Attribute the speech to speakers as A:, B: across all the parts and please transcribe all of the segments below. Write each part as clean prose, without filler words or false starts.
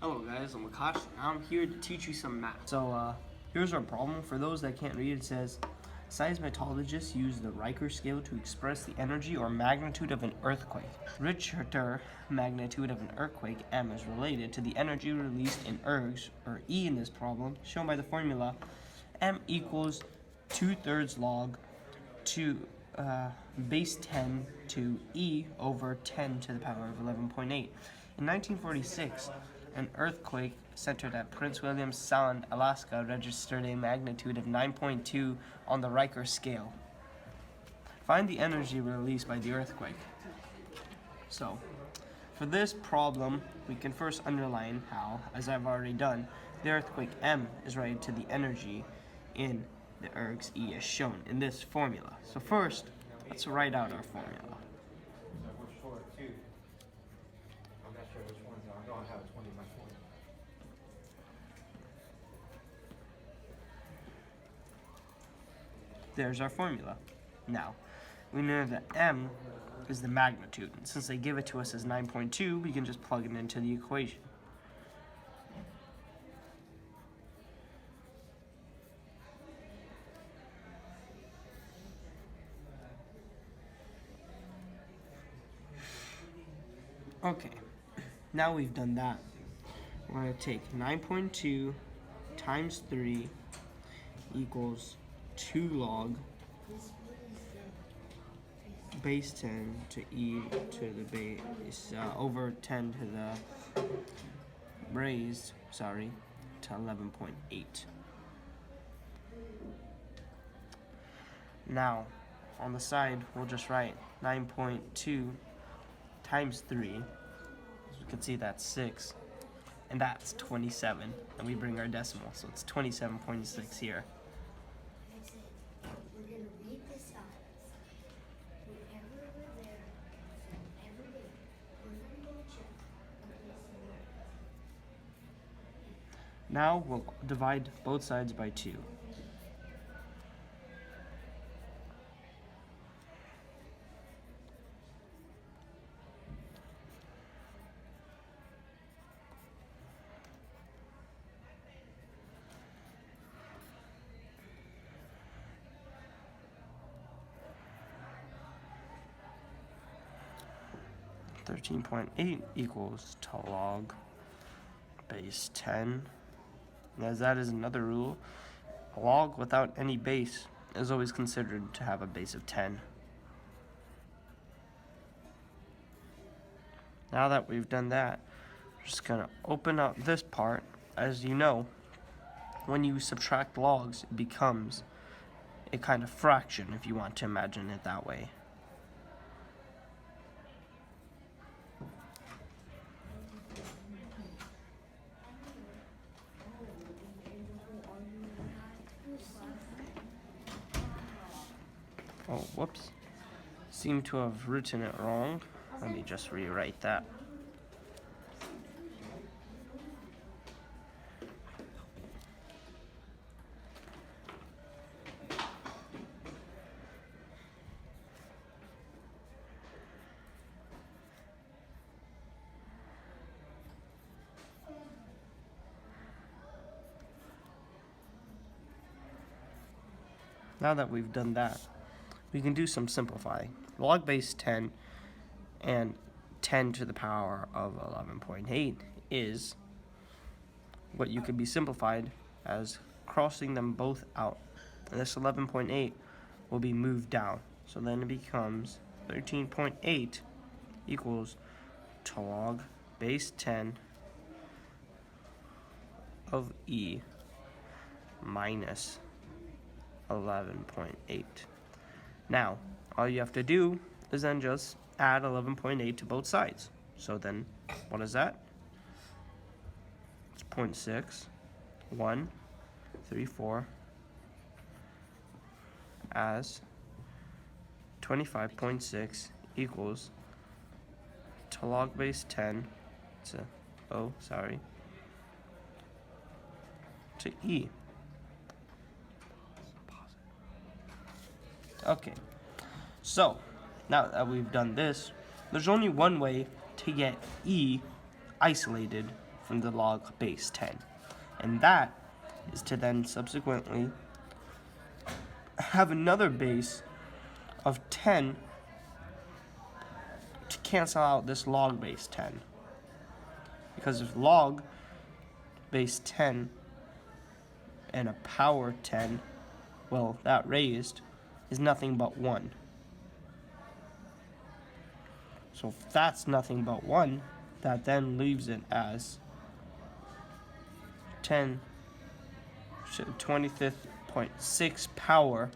A: Hello guys, I'm Akash and I'm here to teach you some math. So here's our problem. For those that can't read, it says seismologists use the Richter scale to express the energy or magnitude of an earthquake. Richter magnitude of an earthquake, M, is related to the energy released in ergs, or E in this problem, shown by the formula M equals 2/3 log to base 10 to E over 10 to the power of 11.8. In 1946, an earthquake centered at Prince William Sound, Alaska, registered a magnitude of 9.2 on the Richter scale. Find the energy released by the earthquake. So, for this problem, we can first underline how, as I've already done, the earthquake M is related to the energy in the ergs E as shown in this formula. So first, let's write out our formula.
B: We're short too. I'm not sure which ones are. I know I have a 20 by 20.
A: There's our formula. Now, we know that M is the magnitude. And since they give it to us as 9.2, we can just plug it into the equation. Okay, now we've done that. We're going to take 9.2 times 3 equals 2 log base 10 to E to the base over 10 to the raised, to 11.8. Now, on the side, we'll just write 9.2 times 3. As we can see, that's 6. And that's 27. And we bring our decimal, so it's 27.6 here.
C: We're going to read this out. Whenever we're there, every day, we're going to check the place in there.
A: Now we'll divide both sides by 2. $13.8 equals to log base 10. And as that is another rule, a log without any base is always considered to have a base of 10. Now that we've done that, we're just going to open up this part. As you know, when you subtract logs, it becomes a kind of fraction, if you want to imagine it that way. Oh, whoops. Seem to have written it wrong. Let me just rewrite that. Now that we've done that, we can do some simplifying. Log base 10 and 10 to the power of 11.8 is what you could be simplified as crossing them both out. And this 11.8 will be moved down. So then it becomes 13.8 equals to log base 10 of E minus 11.8. Now, all you have to do is then just add 11.8 to both sides. So then, what is that? It's 0.6, 1, 3, 4, as 25.6 equals to log base 10 to, to E. Okay, so now that we've done this, there's only one way to get E isolated from the log base 10. And that is to then subsequently have another base of 10 to cancel out this log base 10. Because if log base 10 and a power 10, well, that raised is nothing but 1. So if that's nothing but 1, that then leaves it as 10 to the 25th.6 power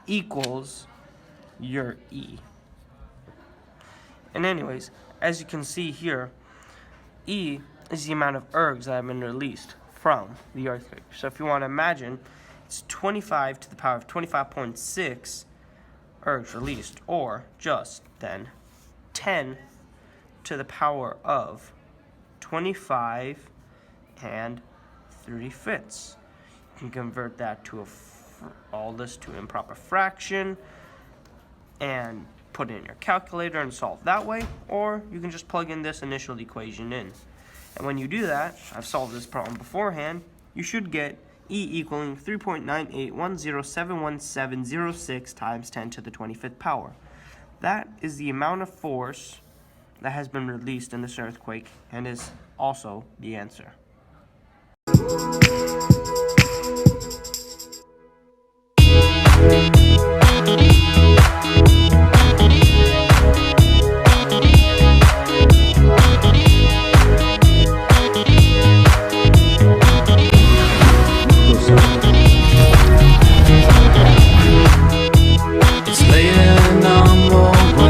A: equals your E. And anyways, as you can see here, E is the amount of ergs that have been released from the earthquake. So if you want to imagine, it's 25 to the power of 25.6 ergs released, or just then 10 to the power of 25 and 3/5. You can convert that to all this to improper fraction and put it in your calculator and solve that way, or you can just plug in this initial equation in. And when you do that, I've solved this problem beforehand, you should get E equaling 3.9810711706 times 10 to the 25th power. That is the amount of force that has been released in this earthquake, and is also the answer.